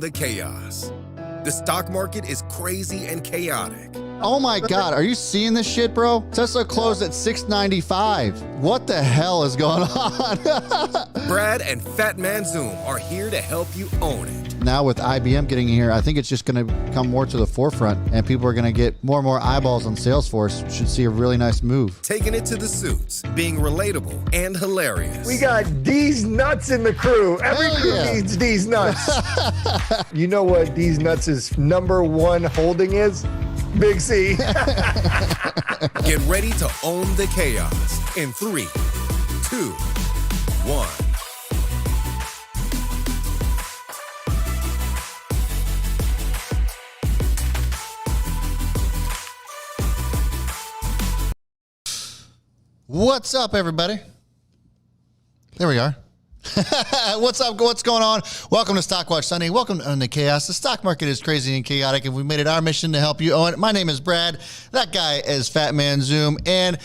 the chaos. The stock market is crazy and chaotic. Oh my God, are you seeing this shit, bro? Tesla closed at $695. What the hell is going on? Brad and Fat Man Zoom are here to help you own it. Now with IBM getting here, I think it's just going to come more to the forefront, and people are going to get more and more eyeballs on Salesforce. Should see a really nice move. Taking it to the suits, being relatable and hilarious. We got D's nuts in the crew. Every crew needs D's nuts. You know what D's nuts' #1 holding is? Big C. Get ready to own the chaos in 3, 2, 1. What's up, everybody? There we are. What's up? What's going on? Welcome to Stock Watch Sunday. Welcome to the chaos. The stock market is crazy and chaotic, and we made it our mission to help you own it. My name is Brad. That guy is Fat Man Zoom. And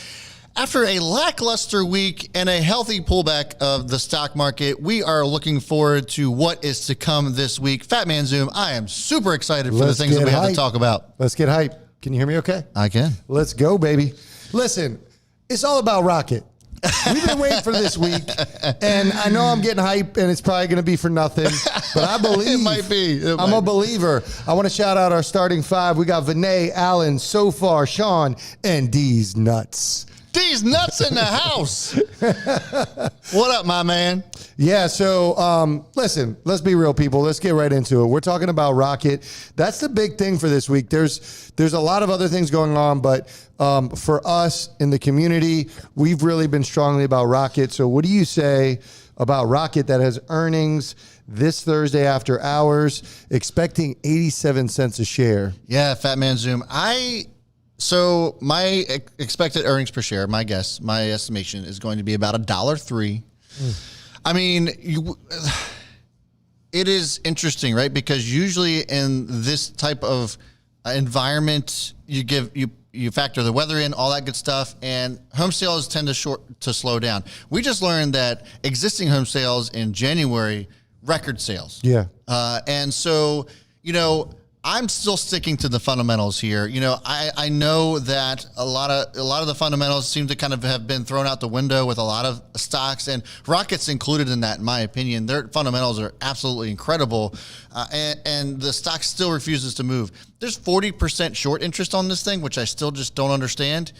after a lackluster week and a healthy pullback of the stock market, we are looking forward to what is to come this week. Fat Man Zoom, I am super excited for the things that we have to talk about. Let's get hype. Can you hear me okay? I can. Let's go, baby. Listen, it's all about Rocket. We've been waiting for this week, and I know I'm getting hype, and it's probably going to be for nothing, but I believe. It might be. I'm a believer. I want to shout out our starting five. We got Vinay, Alan, Sofar, Sean, and D's Nuts. D's Nuts in the house. What up, my man? Yeah, so listen, let's be real, people. Let's get right into it. We're talking about Rocket. That's the big thing for this week. There's a lot of other things going on, but for us in the community, we've really been strongly about Rocket. So what do you say about Rocket that has earnings this Thursday after hours, expecting 87 cents a share? Yeah, Fat Man Zoom. So my expected earnings per share, my guess, my estimation is going to be about $1.03. I mean, it is interesting, right? Because usually in this type of environment, you factor the weather in, all that good stuff, and home sales tend to slow down. We just learned that existing home sales in January, record sales. Yeah. And so, I'm still sticking to the fundamentals here. I know that a lot of the fundamentals seem to kind of have been thrown out the window with a lot of stocks, and Rocket's included in that, in my opinion. Their fundamentals are absolutely incredible, and the stock still refuses to move. There's 40% short interest on this thing, which I still just don't understand.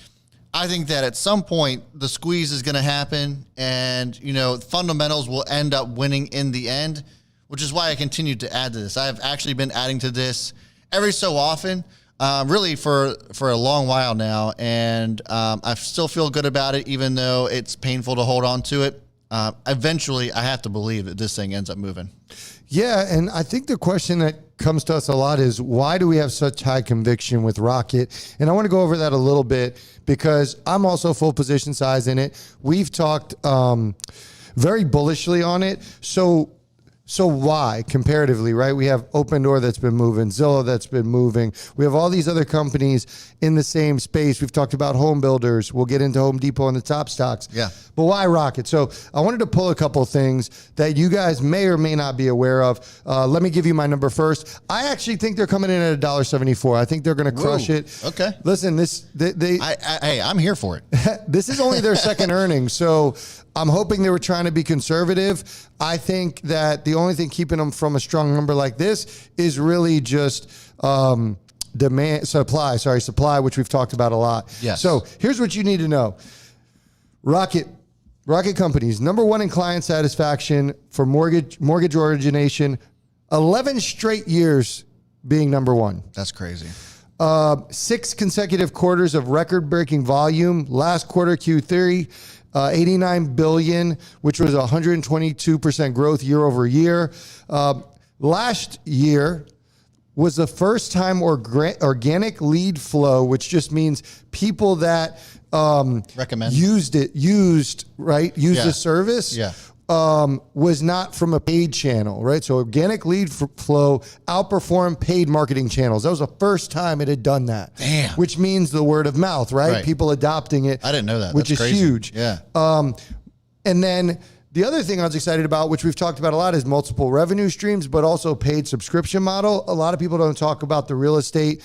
I think that at some point the squeeze is going to happen, and fundamentals will end up winning in the end, which is why I continue to add to this. I have actually been adding to this every so often, really for a long while now, and I still feel good about it, even though it's painful to hold on to it. Eventually, I have to believe that this thing ends up moving. Yeah, and I think the question that comes to us a lot is, why do we have such high conviction with Rocket? And I want to go over that a little bit because I'm also full position size in it. We've talked very bullishly on it. So why, comparatively, right? We have Open Door that's been moving, Zillow that's been moving. We have all these other companies in the same space. We've talked about home builders. We'll get into Home Depot and the top stocks. Yeah. But why Rocket? So I wanted to pull a couple of things that you guys may or may not be aware of. Let me give you my number first. I actually think they're coming in at $1.74. I think they're going to crush it. Okay. Listen, Hey, I'm here for it. This is only their second earnings, so I'm hoping they were trying to be conservative. I think that the only thing keeping them from a strong number like this is really just supply, which we've talked about a lot. Yes. So here's what you need to know. Rocket companies, #1 in client satisfaction for mortgage origination, 11 straight years being #1. That's crazy. 6 consecutive quarters of record-breaking volume. Last quarter, Q3, $89 billion, which was 122% growth year over year. Last year was the first time organic lead flow, which just means people that recommend used the service. Yeah. Was not from a paid channel, right? So organic lead flow outperformed paid marketing channels. That was the first time it had done that. Damn. Which means the word of mouth, right? People adopting it. I didn't know that. Which That's is crazy. huge. Yeah. And then The other thing I was excited about, which we've talked about a lot, is multiple revenue streams, but also paid subscription model. A lot of people don't talk about their Real Estate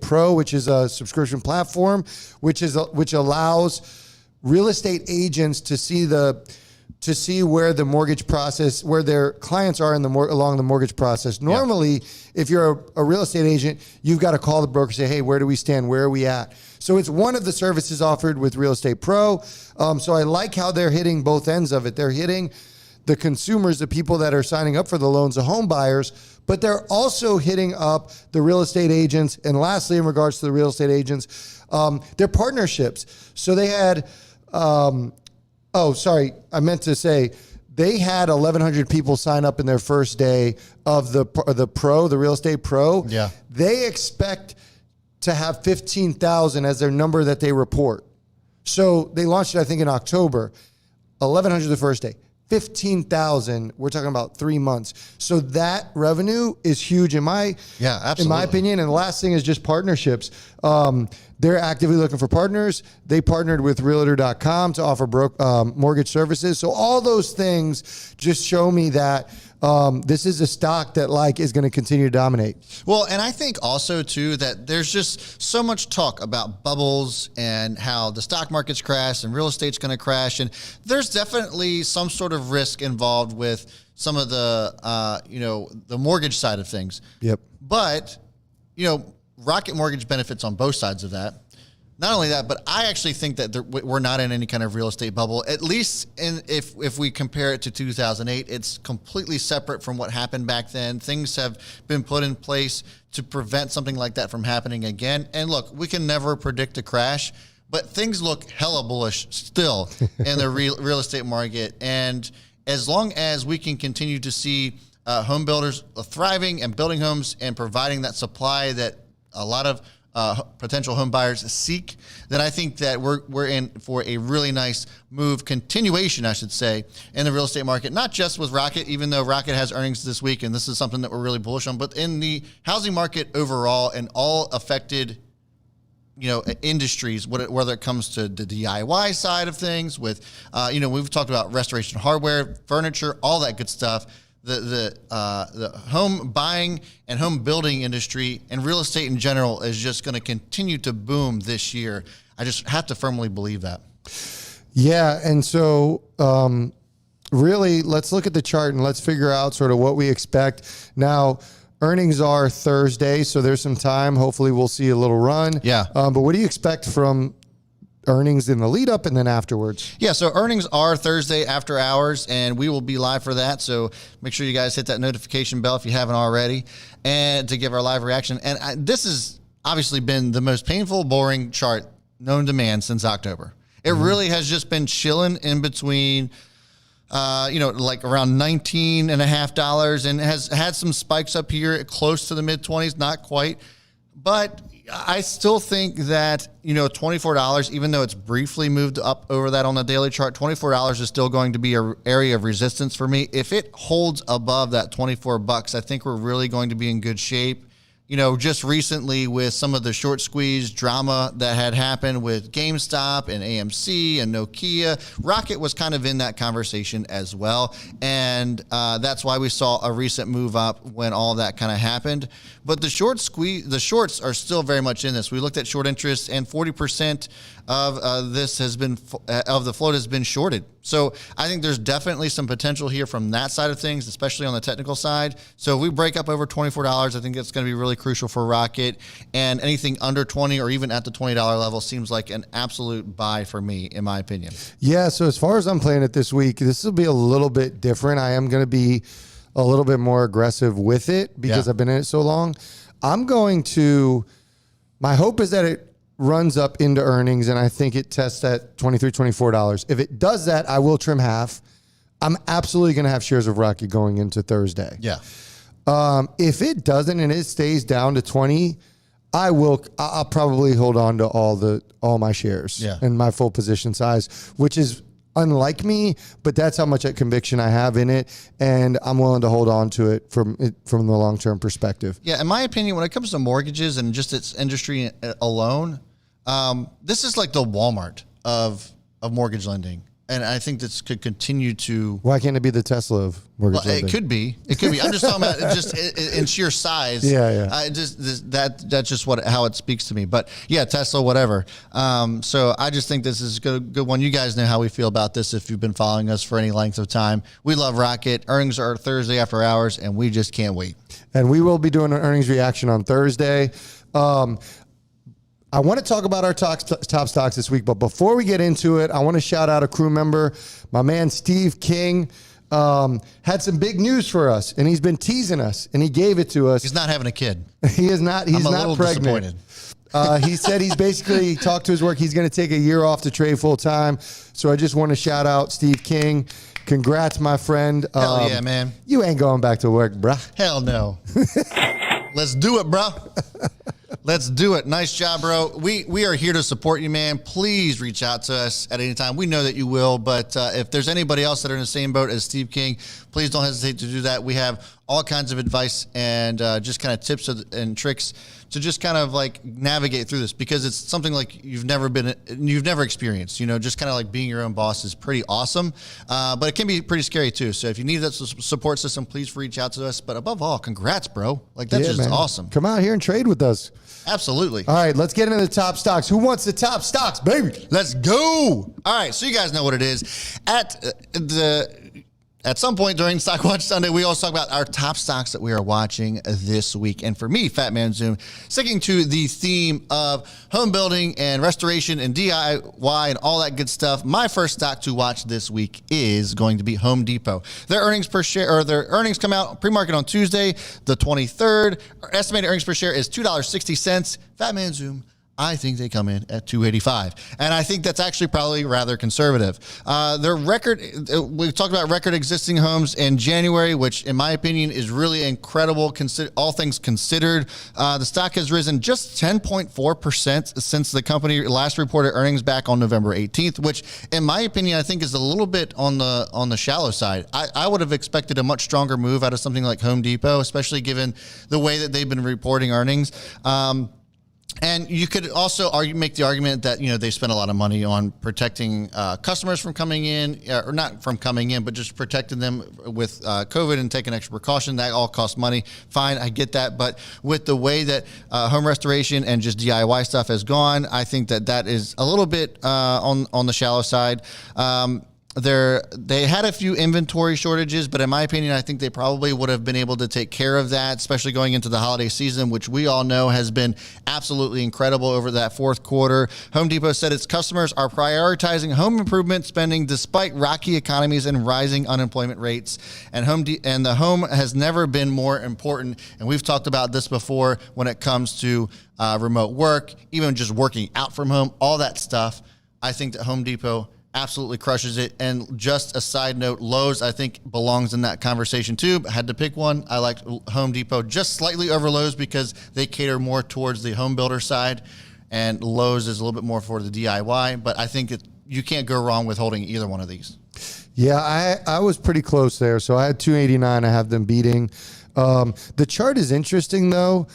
Pro, which is a subscription platform, which allows real estate agents to see where the mortgage process, where their clients are along the mortgage process. Normally, if you're a real estate agent, you've got to call the broker, say, hey, where do we stand? Where are we at? So it's one of the services offered with Real Estate Pro. So I like how they're hitting both ends of it. They're hitting the consumers, the people that are signing up for the loans, the home buyers, but they're also hitting up the real estate agents. And lastly, in regards to the real estate agents, their partnerships. So they had, I meant to say, they had 1,100 people sign up in their first day of the Real Estate Pro. Yeah. They expect to have 15,000 as their number that they report. So they launched it, I think, in October. 1,100 the first day. 15,000, we're talking about 3 months. So that revenue is huge in my opinion. And the last thing is just partnerships. They're actively looking for partners. They partnered with Realtor.com to offer mortgage services. So all those things just show me that this is a stock that is going to continue to dominate. Well, and I think also too that there's just so much talk about bubbles and how the stock market's crashed and real estate's going to crash, and there's definitely some sort of risk involved with some of the the mortgage side of things. Yep. But Rocket Mortgage benefits on both sides of that. Not only that, but I actually think that we're not in any kind of real estate bubble. At least if we compare it to 2008, it's completely separate from what happened back then. Things have been put in place to prevent something like that from happening again. And look, we can never predict a crash, but things look hella bullish still in the real estate market. And as long as we can continue to see home builders thriving and building homes and providing that supply that a lot of potential home buyers seek, then I think that we're in for a really nice continuation, I should say, in the real estate market, not just with Rocket, even though Rocket has earnings this week, and this is something that we're really bullish on, but in the housing market overall and all affected industries, whether it comes to the DIY side of things with, we've talked about restoration hardware, furniture, all that good stuff. The home buying and home building industry and real estate in general is just going to continue to boom this year. I just have to firmly believe that. Yeah, and so really, let's look at the chart and let's figure out sort of what we expect. Now, earnings are Thursday, so there's some time. Hopefully, we'll see a little run. Yeah. But what do you expect from earnings in the lead up and then afterwards? Yeah, so earnings are Thursday after hours, and we will be live for that. So make sure you guys hit that notification bell if you haven't already, and to give our live reaction. And this has obviously been the most painful, boring chart known to man since October. It really has just been chilling in between, like around $19.50, and has had some spikes up here close to the mid-20s, not quite. But I still think that, $24, even though it's briefly moved up over that on the daily chart, $24 is still going to be an area of resistance for me. If it holds above that $24, I think we're really going to be in good shape. Just recently with some of the short squeeze drama that had happened with GameStop and AMC and Nokia, Rocket was kind of in that conversation as well. And that's why we saw a recent move up when all that kind of happened. But the shorts are still very much in this. We looked at short interest, and 40% of this has been of the float has been shorted. So I think there's definitely some potential here from that side of things, especially on the technical side. So if we break up over $24, I think that's going to be really crucial for Rocket. And anything under 20 or even at the $20 level seems like an absolute buy for me, in my opinion. Yeah. So as far as I'm playing it this week, this will be a little bit different. I am going to be a little bit more aggressive with it because I've been in it so long. My hope is that it runs up into earnings, and I think it tests at $23, $24. If it does that, I will trim half. I'm absolutely going to have shares of Rocket going into Thursday. Yeah. If it doesn't and it stays down to 20, I'll probably hold on to all my shares and my full position size, which is unlike me, but that's how much conviction I have in it, and I'm willing to hold on to it from the long-term perspective. Yeah, in my opinion, when it comes to mortgages and just its industry alone, this is like the Walmart of mortgage lending. And I think this could continue to. Why can't it be the Tesla of mortgage Well, lending? it could be. It could be. I'm just talking about just in sheer size. Yeah. That's just how it speaks to me. But yeah, Tesla, whatever. So I just think this is a good one. You guys know how we feel about this if you've been following us for any length of time. We love Rocket. Earnings are Thursday after hours, and we just can't wait. And we will be doing an earnings reaction on Thursday. I want to talk about our top stocks this week, but before we get into it, I want to shout out a crew member. My man, Steve King, had some big news for us, and he's been teasing us, and he gave it to us. He's not having a kid. He is not. He's I'm a not little pregnant. disappointed. He said he's basically talked to his work. He's going to take a year off to trade full time. So I just want to shout out Steve King. Congrats, my friend. Hell yeah, man. You ain't going back to work, bruh. Hell no. Let's do it, bro. Let's do it. Nice job, bro. We are here to support you, man. Please reach out to us at any time. We know that you will, but if there's anybody else that are in the same boat as Steve King, please don't hesitate to do that. We have all kinds of advice and just kind of tips and tricks to just kind of like navigate through this, because it's something like you've never experienced. You know, just kind of like being your own boss is pretty awesome, but it can be pretty scary too. So if you need that support system, please reach out to us. But above all, congrats, bro. Like that's just man. awesome. Come out here and trade with us. Absolutely. All right, let's get into the top stocks. Who wants the top stocks, baby? Let's go. All right, so you guys know what it is. At some point during Stock Watch Sunday, we always talk about our top stocks that we are watching this week. And for me, Fat Man Zoom, sticking to the theme of home building and restoration and DIY and all that good stuff, my first stock to watch this week is going to be Home Depot. Their earnings come out pre-market on Tuesday, the 23rd. Our estimated earnings per share is $2.60. Fat Man Zoom, I think they come in at $2.85, and I think that's actually probably rather conservative. Their record, we've talked about record existing homes in January, which in my opinion is really incredible, all things considered. The stock has risen just 10.4% since the company last reported earnings back on November 18th, which in my opinion, I think is a little bit on the shallow side. I would have expected a much stronger move out of something like Home Depot, especially given the way that they've been reporting earnings. And you could also make the argument that, you know, they spent a lot of money on protecting customers from coming in, or not from coming in, but just protecting them with COVID and taking extra precaution. That all costs money. Fine, I get that. But with the way that home restoration and just DIY stuff has gone, I think that is a little bit on the shallow side. They had a few inventory shortages, but in my opinion, I think they probably would have been able to take care of that, especially going into the holiday season, which we all know has been absolutely incredible over that fourth quarter. Home Depot said its customers are prioritizing home improvement spending despite rocky economies and rising unemployment rates. And the home has never been more important. And we've talked about this before when it comes to remote work, even just working out from home, all that stuff. I think that Home Depot absolutely crushes it. And just a side note, Lowe's, I think, belongs in that conversation too. But I had to pick one. I like Home Depot just slightly over Lowe's because they cater more towards the home builder side, and Lowe's is a little bit more for the DIY. But I think you can't go wrong with holding either one of these. Yeah, I was pretty close there. So I had 289. I have them beating. The chart is interesting though.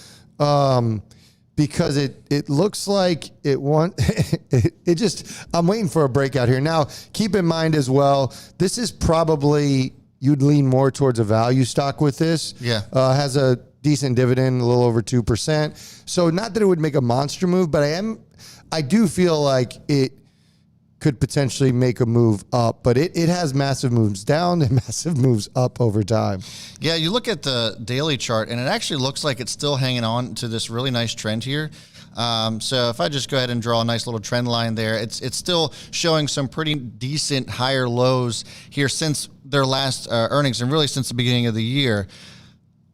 Because it looks like I'm waiting for a breakout here. Now, keep in mind as well, this is probably, you'd lean more towards a value stock with this. Yeah. Has a decent dividend, a little over 2%. So not that it would make a monster move, but I do feel like it could potentially make a move up, but it has massive moves down and massive moves up over time. Yeah, you look at the daily chart, and it actually looks like it's still hanging on to this really nice trend here. So if I just go ahead and draw a nice little trend line there, it's still showing some pretty decent higher lows here since their last earnings, and really since the beginning of the year.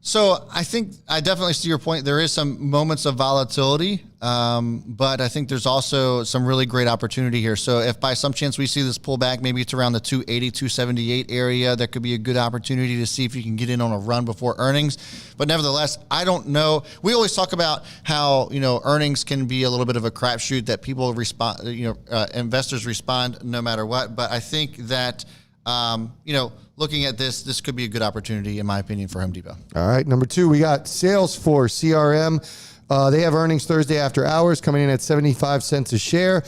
So I think I definitely see your point. There is some moments of volatility, but I think there's also some really great opportunity here. So if by some chance we see this pull back, maybe it's around the 280, 278 area, that could be a good opportunity to see if you can get in on a run before earnings. But nevertheless, I don't know. We always talk about how, you know, earnings can be a little bit of a crapshoot, that people respond, investors respond no matter what. But I think that, looking at this could be a good opportunity, in my opinion, for Home Depot. All right, number 2, we got Salesforce, CRM. They have earnings Thursday after hours, coming in at 75 cents a share.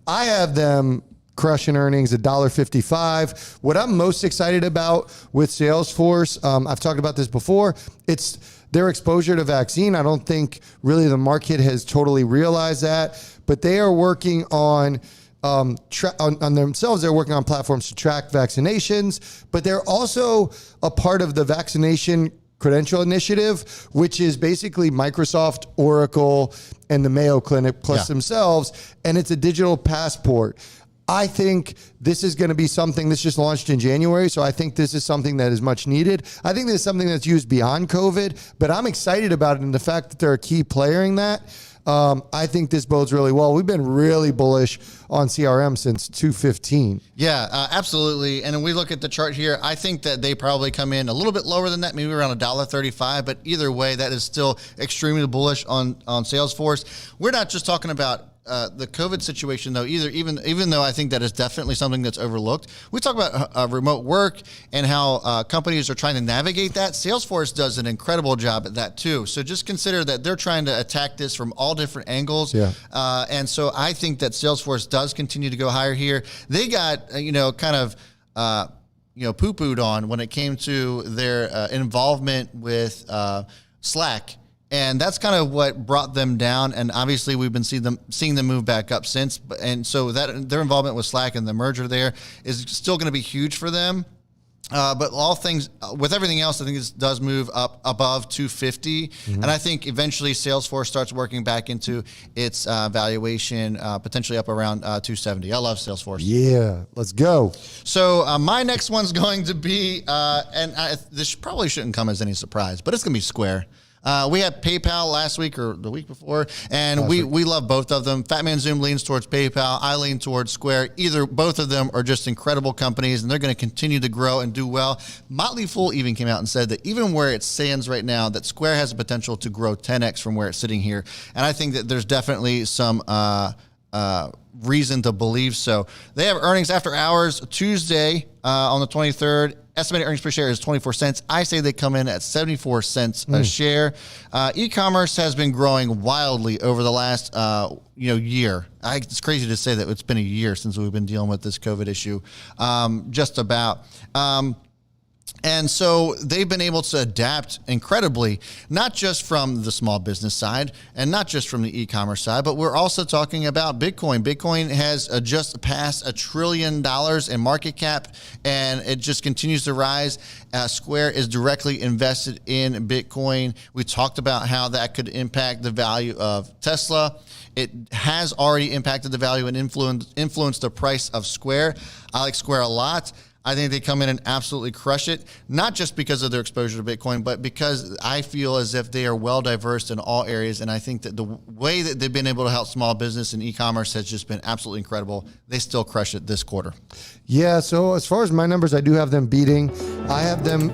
I have them crushing earnings, $1.55. What I'm most excited about with Salesforce, I've talked about this before, it's their exposure to vaccine. I don't think really the market has totally realized that, but they are working on themselves. They're working on platforms to track vaccinations, but they're also a part of the vaccination credential initiative, which is basically Microsoft, Oracle, and the Mayo Clinic plus themselves, and it's a digital passport. I think this is going to be something this just launched in January. So I think this is something that is much needed. I think this is something that's used beyond COVID, but I'm excited about it. And the fact that they're a key player in that, I think this bodes really well. We've been really bullish on CRM since 2015. Yeah, absolutely. And when we look at the chart here, I think that they probably come in a little bit lower than that, maybe around $1.35. But either way, that is still extremely bullish on Salesforce. We're not just talking about the COVID situation, though, either, even though I think that is definitely something that's overlooked. We talk about remote work and how companies are trying to navigate that. Salesforce does an incredible job at that, too. So just consider that they're trying to attack this from all different angles. Yeah. And so I think that Salesforce does continue to go higher here. They got, kind of, poo-pooed on when it came to their involvement with Slack. And that's kind of what brought them down. And obviously, we've been seeing them move back up since. And so that their involvement with Slack and the merger there is still going to be huge for them. But all things, with everything else, I think this does move up above 250. And I think eventually Salesforce starts working back into its valuation, potentially up around 270. I love Salesforce. Yeah, let's go. So my next one's going to be, this probably shouldn't come as any surprise, but it's going to be Square. We had PayPal last week or the week before, and we love both of them. Fat Man Zoom leans towards PayPal. I lean towards Square. Both of them are just incredible companies, and they're going to continue to grow and do well. Motley Fool even came out and said that even where it stands right now, that Square has the potential to grow 10x from where it's sitting here. And I think that there's definitely some reason to believe so. They have earnings after hours Tuesday on the 23rd. Estimated earnings per share is 24 cents. I say they come in at 74 cents a share. E-commerce has been growing wildly over the last year. It's crazy to say that it's been a year since we've been dealing with this COVID issue, just about. And so they've been able to adapt incredibly, not just from the small business side and not just from the e-commerce side, but we're also talking about Bitcoin. Bitcoin has just passed $1 trillion in market cap, and it just continues to rise. Square is directly invested in Bitcoin. We talked about how that could impact the value of Tesla. It has already impacted the value and influenced the price of Square. I like Square a lot. I think they come in and absolutely crush it, not just because of their exposure to Bitcoin, but because I feel as if they are well diverse in all areas. And I think that the way that they've been able to help small business and e-commerce has just been absolutely incredible. They still crush it this quarter. Yeah. So as far as my numbers, I do have them beating. I have them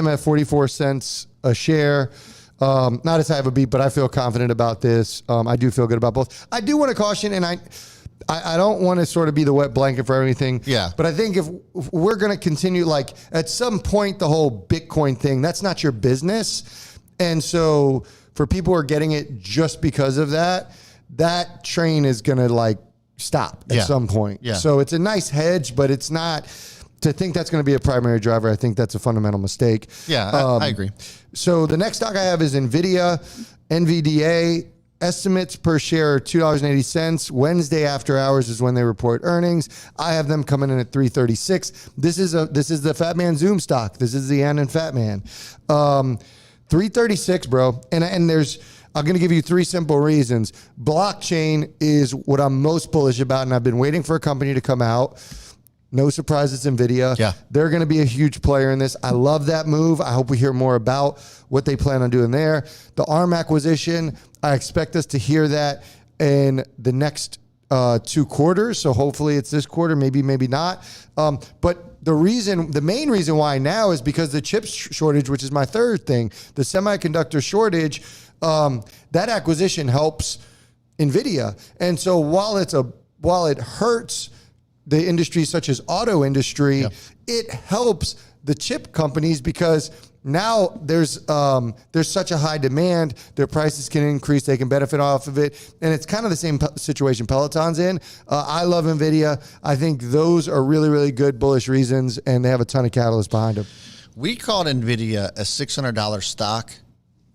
at 44 cents a share. Not as high of a beat, but I feel confident about this. I do feel good about both. I do want to caution, and I don't want to sort of be the wet blanket for everything. Yeah. But I think if we're going to continue, like at some point, the whole Bitcoin thing, that's not your business. And so for people who are getting it just because of that, that train is going to like stop at some point. Yeah. So it's a nice hedge, but it's not to think that's going to be a primary driver. I think that's a fundamental mistake. Yeah, I agree. So the next stock I have is NVDA. Estimates per share are $2.80. Wednesday after hours is when they report earnings. I have them coming in at $3.36. This is the Fat Man Zoom stock. This is the Ann and Fat Man. $3.36, bro. And I'm going to give you three simple reasons. Blockchain is what I'm most bullish about, and I've been waiting for a company to come out. No surprise, it's NVIDIA. Yeah. They're going to be a huge player in this. I love that move. I hope we hear more about what they plan on doing there. The ARM acquisition, I expect us to hear that in the next 2 quarters. So hopefully it's this quarter, maybe not. But the main reason why now is because the chip shortage, which is my third thing, the semiconductor shortage, that acquisition helps NVIDIA. And so while it hurts the industry such as auto industry, it helps the chip companies because now there's such a high demand, their prices can increase, they can benefit off of it, and it's kind of the same situation Peloton's in. I love NVIDIA. I think those are really, really good bullish reasons, and they have a ton of catalysts behind them. We called NVIDIA a $600 stock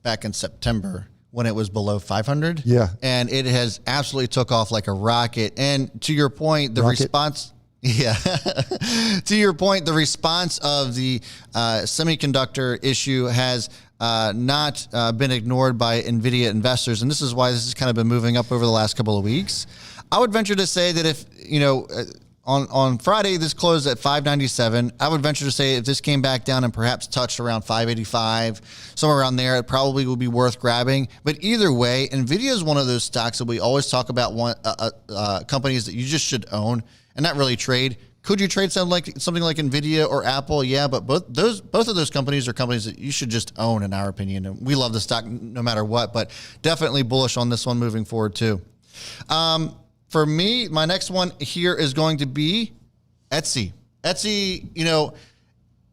back in September when it was below 500. Yeah. And it has absolutely took off like a rocket. And to your point, the response... Yeah. To your point, the response of the semiconductor issue has not been ignored by NVIDIA investors. And this is why this has kind of been moving up over the last couple of weeks. I would venture to say that if, on Friday, this closed at 597. I would venture to say if this came back down and perhaps touched around 585, somewhere around there, it probably would be worth grabbing. But either way, NVIDIA is one of those stocks that we always talk about, companies that you just should own and not really trade. Could you trade something like NVIDIA or Apple? Yeah, but both of those companies are companies that you should just own, in our opinion. And we love the stock no matter what, but definitely bullish on this one moving forward too. For me, my next one here is going to be Etsy. Etsy,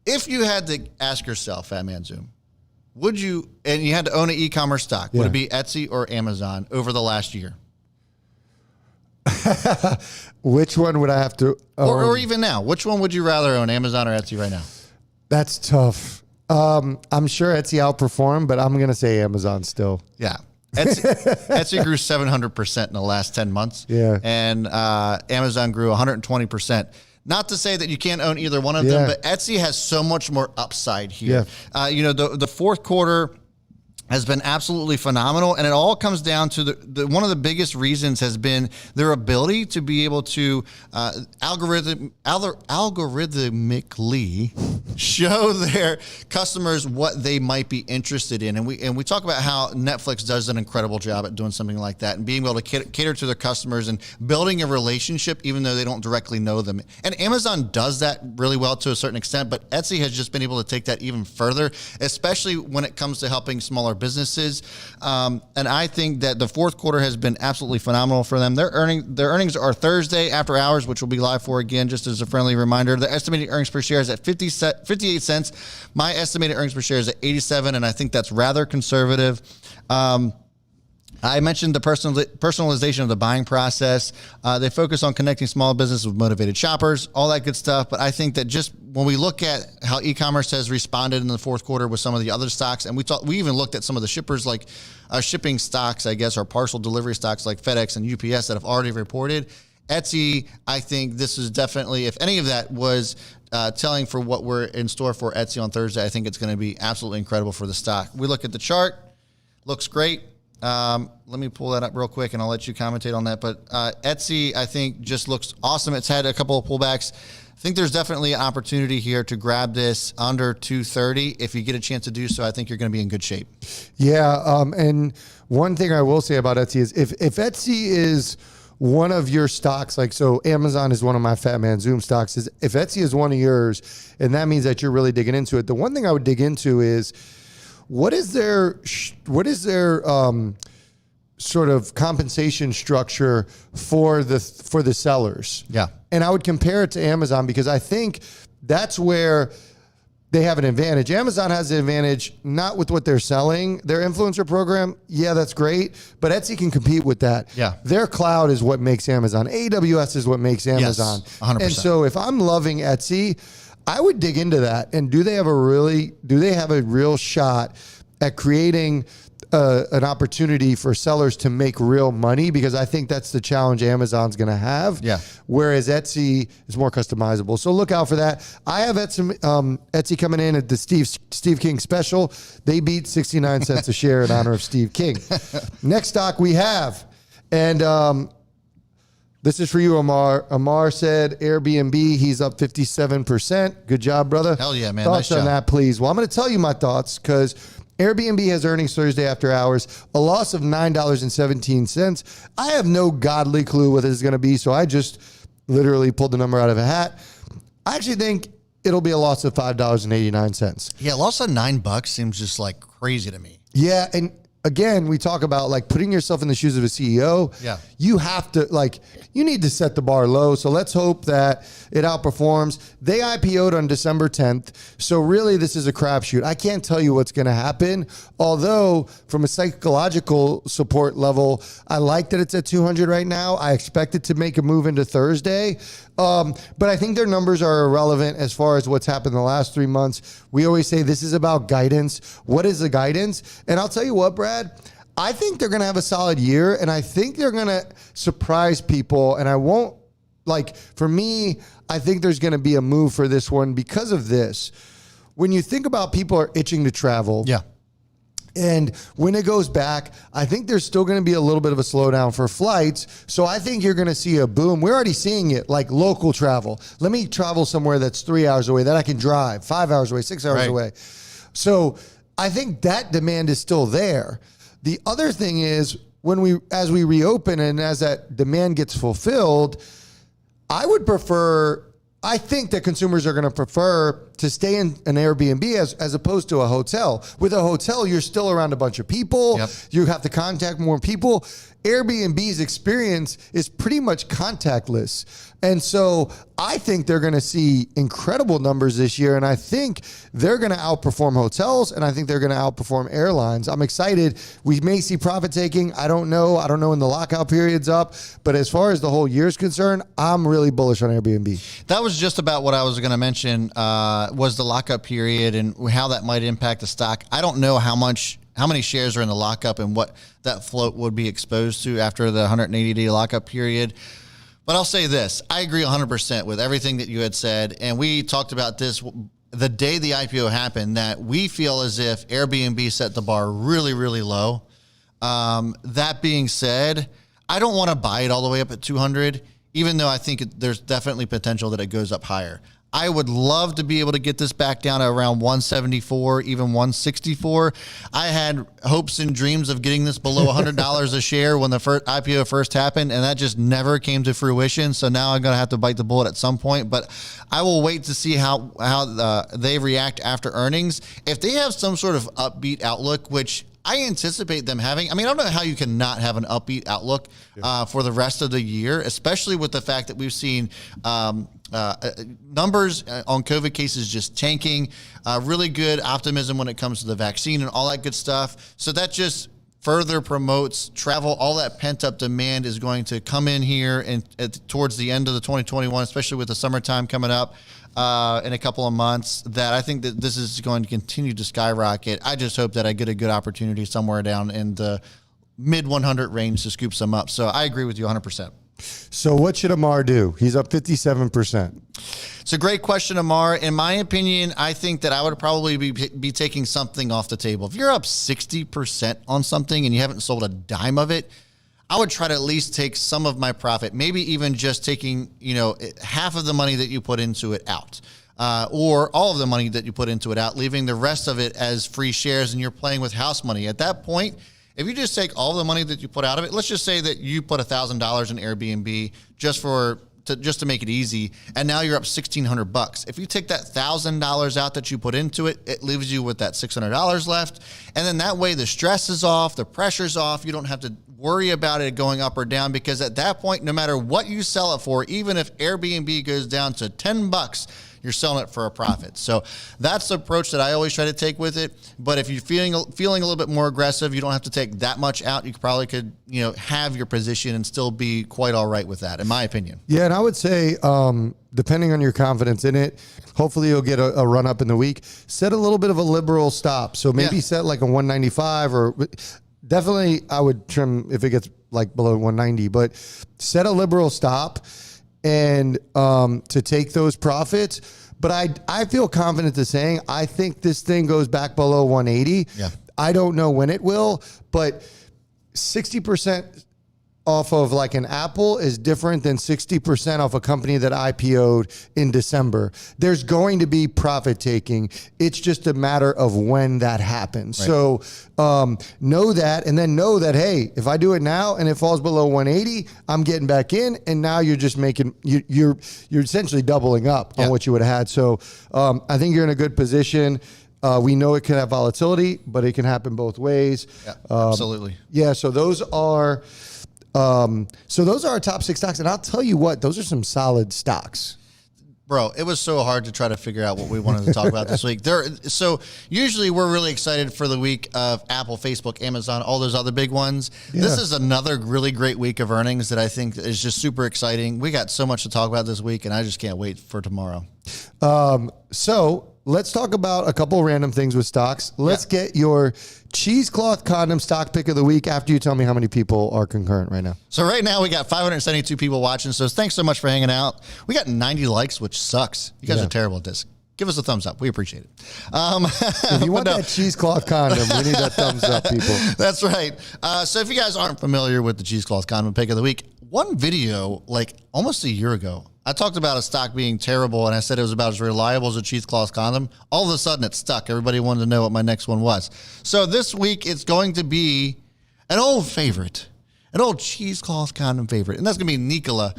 if you had to ask yourself, Fat Man Zoom, would you, and you had to own an e-commerce stock, would it be Etsy or Amazon over the last year? Which one would I have to own? Or even now, which one would you rather own, Amazon or Etsy right now? That's tough. I'm sure Etsy outperformed, but I'm going to say Amazon still. Yeah. Etsy grew 700% in the last 10 months. Yeah. And Amazon grew 120%. Not to say that you can't own either one of them, but Etsy has so much more upside here. Yeah. The fourth quarter has been absolutely phenomenal, and it all comes down to the one of the biggest reasons has been their ability to be able to algorithmically show their customers what they might be interested in, and we talk about how Netflix does an incredible job at doing something like that and being able to cater to their customers and building a relationship even though they don't directly know them. And Amazon does that really well to a certain extent, but Etsy has just been able to take that even further, especially when it comes to helping smaller businesses. And I think that the fourth quarter has been absolutely phenomenal for them. Their earnings are Thursday after hours, which we'll be live for again, just as a friendly reminder. The estimated earnings per share is at 58 cents. My estimated earnings per share is at 87, and I think that's rather conservative. I mentioned the personalization of the buying process. They focus on connecting small businesses with motivated shoppers, all that good stuff. But I think that just when we look at how e-commerce has responded in the fourth quarter with some of the other stocks, and we even looked at some of the shippers like shipping stocks, I guess, or parcel delivery stocks like FedEx and UPS that have already reported. Etsy, I think this is definitely, if any of that was telling for what we're in store for Etsy on Thursday, I think it's going to be absolutely incredible for the stock. We look at the chart, looks great. Let me pull that up real quick and I'll let you commentate on that. But Etsy, I think, just looks awesome. It's had a couple of pullbacks. I think there's definitely an opportunity here to grab this under 230. If you get a chance to do so, I think you're going to be in good shape. Yeah. And one thing I will say about Etsy is if Etsy is one of your stocks, like, so Amazon is one of my Fat Man Zoom stocks, is if Etsy is one of yours, and that means that you're really digging into it. The one thing I would dig into is, what is their sort of compensation structure for the sellers? Yeah. And I would compare it to Amazon because I think that's where they have an advantage. Amazon has an advantage not with what they're selling. Their influencer program, yeah, that's great, but Etsy can compete with that. Yeah. Their cloud is what makes Amazon. AWS is what makes Amazon. Yes, 100%. And so if I'm loving Etsy, I would dig into that. And do they have a real shot at creating an opportunity for sellers to make real money? Because I think that's the challenge Amazon's going to have. Yeah. Whereas Etsy is more customizable. So look out for that. I have Etsy coming in at the Steve King special. They beat 69 cents a share in honor of Steve King. Next stock we have, and this is for you, Amar. Amar said Airbnb, he's up 57%. Good job, brother. Hell yeah, man. Thoughts nice on job. that, please? Well, I'm going to tell you my thoughts because Airbnb has earnings Thursday after hours, a loss of $9.17. I have no godly clue what this is going to be, so I just literally pulled the number out of a hat. I actually think it'll be a loss of $5.89. Yeah, a loss of $9 seems just like crazy to me. Yeah, and again, we talk about like putting yourself in the shoes of a CEO. Yeah. You have to you need to set the bar low. So let's hope that it outperforms. They IPO'd on December 10th. So really this is a crapshoot. I can't tell you what's going to happen. Although from a psychological support level, I like that it's at 200 right now. I expect it to make a move into Thursday. But I think their numbers are irrelevant as far as what's happened the last 3 months. We always say this is about guidance. What is the guidance? And I'll tell you what, Brad, I think they're going to have a solid year, and I think they're going to surprise people. And I won't, for me, I think there's going to be a move for this one because of this. When you think about people are itching to travel. Yeah. And when it goes back, I think there's still going to be a little bit of a slowdown for flights. So I think you're going to see a boom. We're already seeing it, like local travel. Let me travel somewhere that's 3 hours away that I can drive, 5 hours away, 6 hours away. So I think that demand is still there. The other thing is as we reopen and as that demand gets fulfilled, I think that consumers are going to prefer to stay in an Airbnb as opposed to a hotel. With a hotel, you're still around a bunch of people. Yep. You have to contact more people. Airbnb's experience is pretty much contactless. And so I think they're going to see incredible numbers this year. And I think they're going to outperform hotels, and I think they're going to outperform airlines. I'm excited. We may see profit taking. I don't know. I don't know when the lockout period's up. But as far as the whole year's concerned, I'm really bullish on Airbnb. That was just about what I was going to mention, was the lockup period and how that might impact the stock. I don't know how many shares are in the lockup and what that float would be exposed to after the 180-day lockup period. But I'll say this. I agree 100% with everything that you had said. And we talked about this the day the IPO happened, that we feel as if Airbnb set the bar really, really low. That being said, I don't want to buy it all the way up at 200, even though I think there's definitely potential that it goes up higher. I would love to be able to get this back down to around 174, even 164. I had hopes and dreams of getting this below $100 a share when the first IPO first happened, and that just never came to fruition. So now I'm going to have to bite the bullet at some point. But I will wait to see how they react after earnings. If they have some sort of upbeat outlook, which I anticipate them having. I mean, I don't know how you can not have an upbeat outlook for the rest of the year, especially with the fact that we've seen numbers on COVID cases just tanking, really good optimism when it comes to the vaccine and all that good stuff. So that just further promotes travel. All that pent-up demand is going to come in here and towards the end of the 2021, especially with the summertime coming up in a couple of months, that I think that this is going to continue to skyrocket. I just hope that I get a good opportunity somewhere down in the mid 100 range to scoop some up. So I agree with you 100%. So what should Amar do? He's up 57%. It's a great question, Amar. In my opinion, I think that I would probably be taking something off the table. If you're up 60% on something and you haven't sold a dime of it, I would try to at least take some of my profit, maybe even just taking, half of the money that you put into it out, or all of the money that you put into it out, leaving the rest of it as free shares, and you're playing with house money. At that point, if you just take all the money that you put out of it, let's just say that you put $1,000 in Airbnb just to make it easy, and now you're up $1,600. If you take that $1,000 out that you put into it, it leaves you with that $600 left, and then that way the stress is off, the pressure's off. You don't have to worry about it going up or down, because at that point, no matter what you sell it for, even if Airbnb goes down to $10, you're selling it for a profit. So that's the approach that I always try to take with it. But if you're feeling a little bit more aggressive, you don't have to take that much out. You probably could, have your position and still be quite all right with that, in my opinion. Yeah, and I would say, depending on your confidence in it, hopefully you'll get a run up in the week. Set a little bit of a liberal stop. So maybe set like a 195, or definitely I would trim if it gets like below 190, but set a liberal stop and to take those profits. But I feel confident to saying I think this thing goes back below 180. Yeah. I don't know when it will, but 60% off of like an Apple is different than 60% off a company that IPO'd in December. There's going to be profit taking. It's just a matter of when that happens. Right. So know that, and then know that, hey, if I do it now and it falls below 180, I'm getting back in, and now you're just making, you're essentially doubling up on what you would have had. So I think you're in a good position. We know it can have volatility, but it can happen both ways. Yeah, absolutely. Yeah, so those are our top 6 stocks, and I'll tell you what, those are some solid stocks. Bro, it was so hard to try to figure out what we wanted to talk about this week. So usually we're really excited for the week of Apple, Facebook, Amazon, all those other big ones. Yeah. This is another really great week of earnings that I think is just super exciting. We got so much to talk about this week, and I just can't wait for tomorrow. So let's talk about a couple random things with stocks. Let's get your cheesecloth condom stock pick of the week after you tell me how many people are concurrent right now. So right now we got 572 people watching. So thanks so much for hanging out. We got 90 likes, which sucks. You guys are terrible at this. Give us a thumbs up. We appreciate it. If you want that cheesecloth condom, we need that thumbs up, people. That's right. So if you guys aren't familiar with the cheesecloth condom pick of the week, one video like almost a year ago, I talked about a stock being terrible, and I said it was about as reliable as a cheesecloth condom. All of a sudden, it stuck. Everybody wanted to know what my next one was. So this week, it's going to be an old favorite, an old cheesecloth condom favorite, and that's going to be Nikola.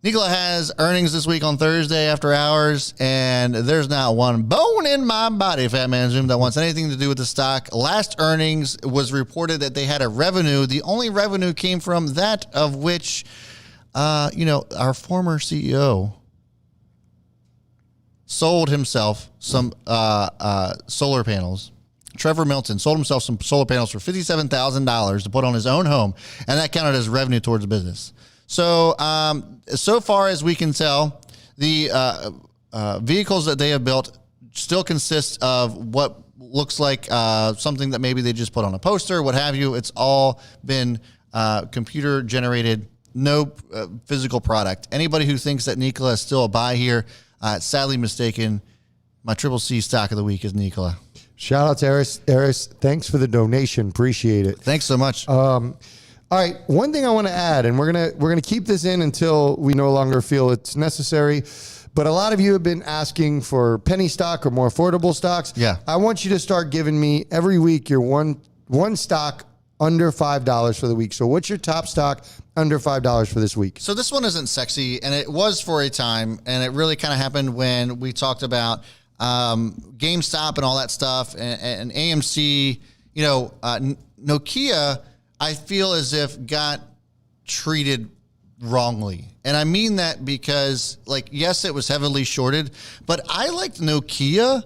Nikola has earnings this week on Thursday after hours, and there's not one bone in my body, Fat Man Zoom, that wants anything to do with the stock. Last earnings was reported that they had a revenue. The only revenue came from that of which... our former CEO sold himself some solar panels. Trevor Milton sold himself some solar panels for $57,000 to put on his own home, and that counted as revenue towards the business. So, so far as we can tell, the vehicles that they have built still consist of what looks like something that maybe they just put on a poster, what have you. It's all been computer generated. No physical product. Anybody who thinks that Nikola is still a buy here, sadly mistaken. My triple C stock of the week is Nikola. Shout out to Eris. Thanks for the donation. Appreciate it. Thanks so much. All right. One thing I want to add, and we're gonna keep this in until we no longer feel it's necessary. But a lot of you have been asking for penny stock or more affordable stocks. Yeah. I want you to start giving me every week your one stock under $5 for the week. So what's your top stock under $5 for this week? So this one isn't sexy, and it was for a time, and it really kind of happened when we talked about GameStop and all that stuff, and AMC. Nokia, I feel as if got treated wrongly. And I mean that because, yes, it was heavily shorted, but I liked Nokia,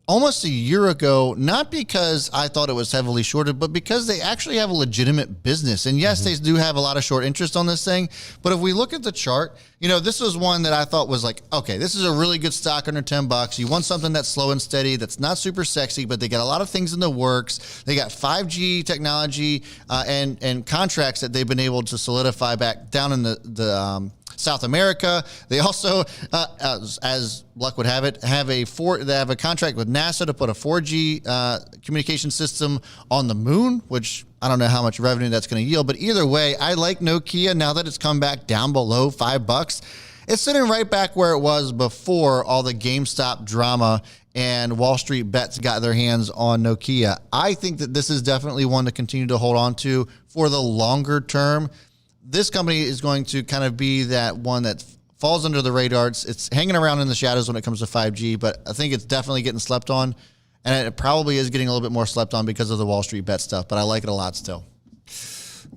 almost a year ago, not because I thought it was heavily shorted, but because they actually have a legitimate business. And yes, they do have a lot of short interest on this thing. But if we look at the chart, this was one that I thought was okay, this is a really good stock under $10. You want something that's slow and steady, that's not super sexy, but they got a lot of things in the works. They got 5G technology and contracts that they've been able to solidify back down in the South America. They also, as luck would have it, they have a contract with NASA to put a 4G communication system on the moon, which I don't know how much revenue that's going to yield. But either way, I like Nokia now that it's come back down below $5. It's sitting right back where it was before all the GameStop drama and Wall Street bets got their hands on Nokia. I think that this is definitely one to continue to hold on to for the longer term. This company is going to kind of be that one that falls under the radar. It's hanging around in the shadows when it comes to 5G, but I think it's definitely getting slept on, and it probably is getting a little bit more slept on because of the Wall Street bet stuff, but I like it a lot still.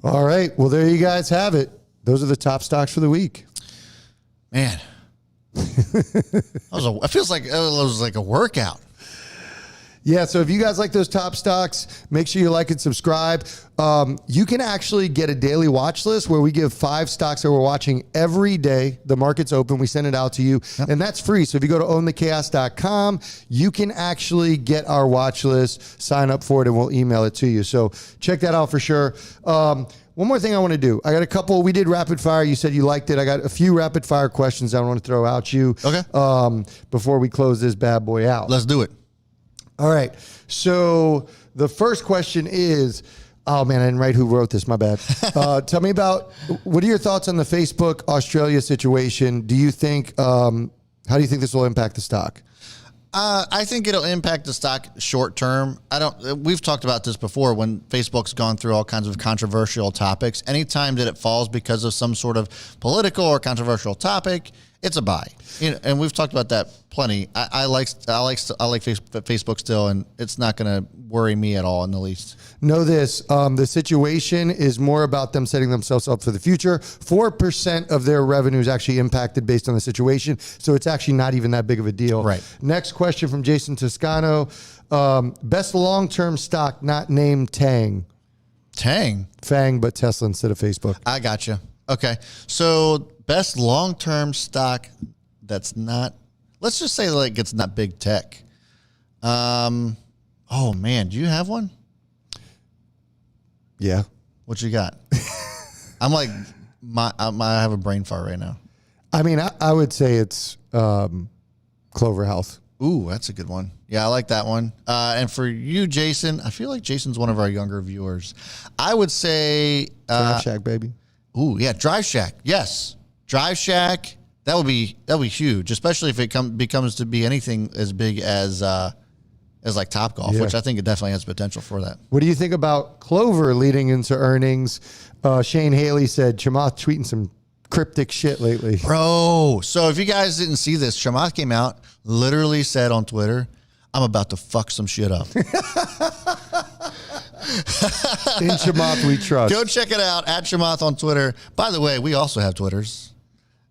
All right. Well, there you guys have it. Those are the top stocks for the week. Man, it feels like it was like a workout. Yeah, so if you guys like those top stocks, make sure you like and subscribe. You can actually get a daily watch list where we give 5 stocks that we're watching every day. The market's open. We send it out to you, and that's free. So if you go to ownthechaos.com, you can actually get our watch list, sign up for it, and we'll email it to you. So check that out for sure. One more thing I want to do. I got a couple. We did rapid fire. You said you liked it. I got a few rapid fire questions I want to throw out you. Okay. Before we close this bad boy out. Let's do it. All right. So the first question is, oh man, I didn't write who wrote this. My bad. Tell me what are your thoughts on the Facebook Australia situation? Do you think, how do you think this will impact the stock? I think it'll impact the stock short term. We've talked about this before when Facebook's gone through all kinds of controversial topics. Anytime that it falls because of some sort of political or controversial topic, it's a buy. And we've talked about that plenty. I like Facebook still, and it's not going to worry me at all in the least. Know this, the situation is more about them setting themselves up for the future. 4% of their revenue is actually impacted based on the situation, so it's actually not even that big of a deal. Right. Next question from Jason Toscano. Best long-term stock not named Tang. Tang? Fang, but Tesla instead of Facebook. I got you. Okay. So best long-term stock that's not, let's just say like it's not big tech. Oh man, do you have one? Yeah. What you got? I'm like, I have a brain fart right now. I mean, I would say it's Clover Health. Ooh, that's a good one. Yeah, I like that one. And for you, Jason, I feel like Jason's one of our younger viewers. I would say Drive Shack, baby. Ooh, yeah, Drive Shack. Yes, Drive Shack. That would be huge, especially if it becomes to be anything as big as like Topgolf, which I think it definitely has potential for that. What do you think about Clover leading into earnings? Shane Haley said Chamath tweeting some cryptic shit lately. Bro, so if you guys didn't see this, Chamath came out, literally said on Twitter, I'm about to fuck some shit up. In Chamath we trust. Go check it out at Chamath on Twitter. By the way, we also have Twitters.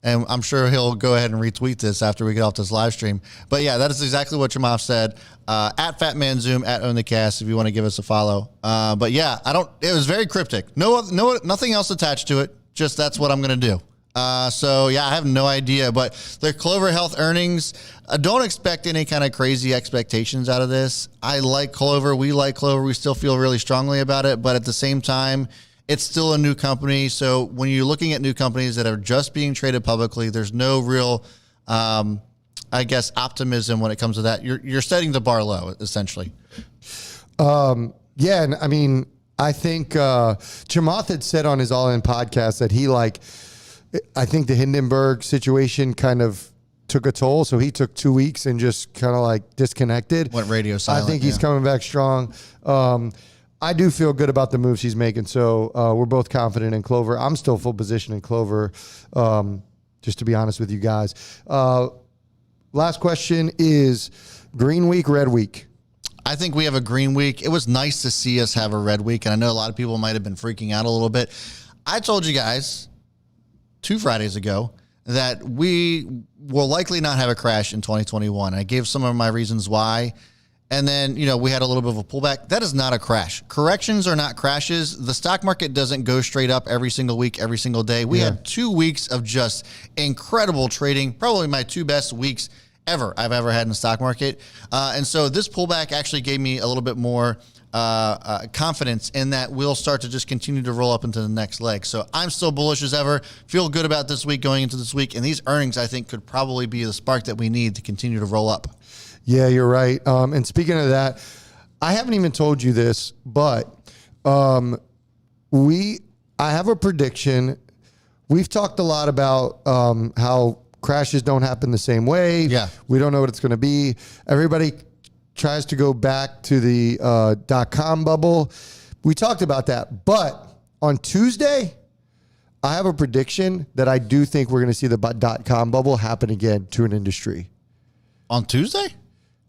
And I'm sure he'll go ahead and retweet this after we get off this live stream. But yeah, that is exactly what Chamath said. At FatManZoom, at OwnTheCast, if you want to give us a follow. But yeah, it was very cryptic. Nothing else attached to it. Just that's what I'm going to do. So yeah, I have no idea. But the Clover Health earnings, don't expect any kind of crazy expectations out of this. I like Clover. We like Clover. We still feel really strongly about it. But at the same time, it's still a new company. So when you're looking at new companies that are just being traded publicly, there's no real, optimism when it comes to that. You're setting the bar low, essentially. Yeah, and I mean, I think Chamath had said on his All In podcast that I think the Hindenburg situation kind of took a toll. So he took 2 weeks and just kind of like disconnected. Went radio silent. I think he's coming back strong. I do feel good about the moves he's making. So we're both confident in Clover. I'm still full position in Clover, just to be honest with you guys. Last question is Green Week, Red Week. I think we have a green week. It was nice to see us have a red week, and I know a lot of people might have been freaking out a little bit. I told you guys 2 Fridays ago that we will likely not have a crash in 2021. I gave some of my reasons why. And then, we had a little bit of a pullback. That is not a crash. Corrections are not crashes. The stock market doesn't go straight up every single week, every single day. We had 2 weeks of just incredible trading, probably my 2 best weeks I've ever had in the stock market. And so this pullback actually gave me a little bit more confidence in that we'll start to just continue to roll up into the next leg. So I'm still bullish as ever. Feel good about this week going into this week. And these earnings, I think, could probably be the spark that we need to continue to roll up. Yeah, you're right. And speaking of that, I haven't even told you this, but I have a prediction. We've talked a lot about how crashes don't happen the same way. Yeah. We don't know what it's going to be. Everybody tries to go back to the .com bubble. We talked about that. But on Tuesday, I have a prediction that I do think we're going to see the .com bubble happen again to an industry. On Tuesday?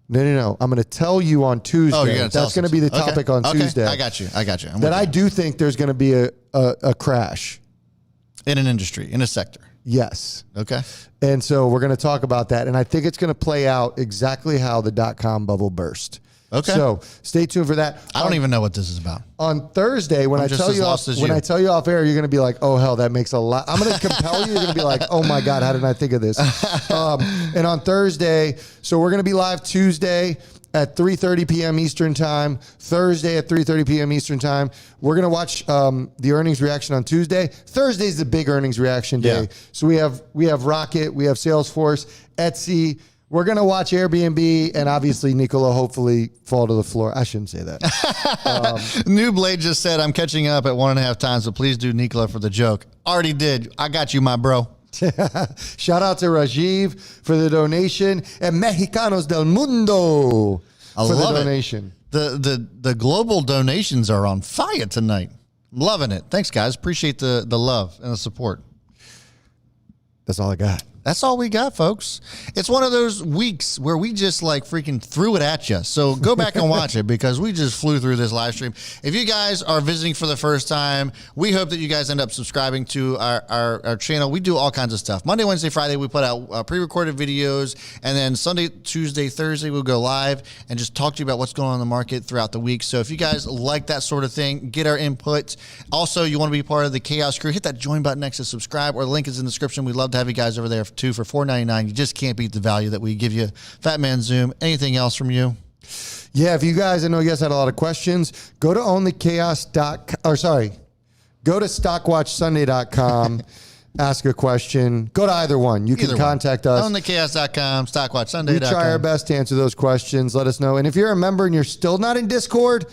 No. I'm going to tell you on Tuesday. Oh, you're going to tell us. That's going to be the topic on Tuesday. I got you. I do think there's going to be a crash. In an industry, in a sector. Yes. Okay. And so we're going to talk about that. And I think it's going to play out exactly how the .com bubble burst. Okay. So stay tuned for that. I don't even know what this is about. On Thursday, when I tell you off air, you're going to be like, oh, hell, that makes a lot. I'm going to compel you. You're going to be like, oh, my God, how did I think of this? And on Thursday, so we're going to be live Tuesday at 3:30 p.m. Eastern time, Thursday at 3:30 p.m. Eastern time. We're going to watch the earnings reaction on Tuesday. Thursday's the big earnings reaction day. Yeah. So we have Rocket, we have Salesforce, Etsy. We're going to watch Airbnb and obviously Nikola hopefully fall to the floor. I shouldn't say that. New Blade just said, I'm catching up at 1.5 times, so please do Nikola for the joke. Already did. I got you, my bro. Shout out to Rajiv for the donation and Mexicanos del Mundo for the donation. The global donations are on fire tonight. I'm loving it. Thanks, guys. Appreciate the love and the support. That's all I got. That's all we got, folks. It's one of those weeks where we just like freaking threw it at you. So go back and watch it because we just flew through this live stream. If you guys are visiting for the first time, we hope that you guys end up subscribing to our channel. We do all kinds of stuff. Monday, Wednesday, Friday, we put out pre-recorded videos. And then Sunday, Tuesday, Thursday, we'll go live and just talk to you about what's going on in the market throughout the week. So if you guys like that sort of thing, get our input. Also, you want to be part of the Chaos Crew, hit that join button next to subscribe, or the link is in the description. We'd love to have you guys over there too for $4.99. You just can't beat the value that we give you. Fat Man Zoom. Anything else from you? Yeah, if you guys, I know you guys had a lot of questions. Go to go to stockwatchsunday.com. Ask a question. Go to either one. You can contact us. OwnTheChaos.com, StockWatchSunday.com. We try our best to answer those questions. Let us know. And if you're a member and you're still not in Discord,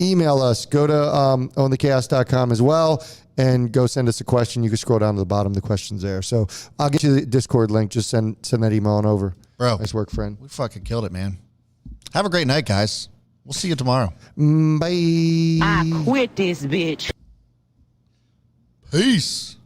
email us. Go to OwnTheChaos.com as well. And go send us a question. You can scroll down to the bottom. The question's there. So I'll get you the Discord link. Just send that email on over. Bro. Nice work, friend. We fucking killed it, man. Have a great night, guys. We'll see you tomorrow. Bye. I quit this bitch. Peace.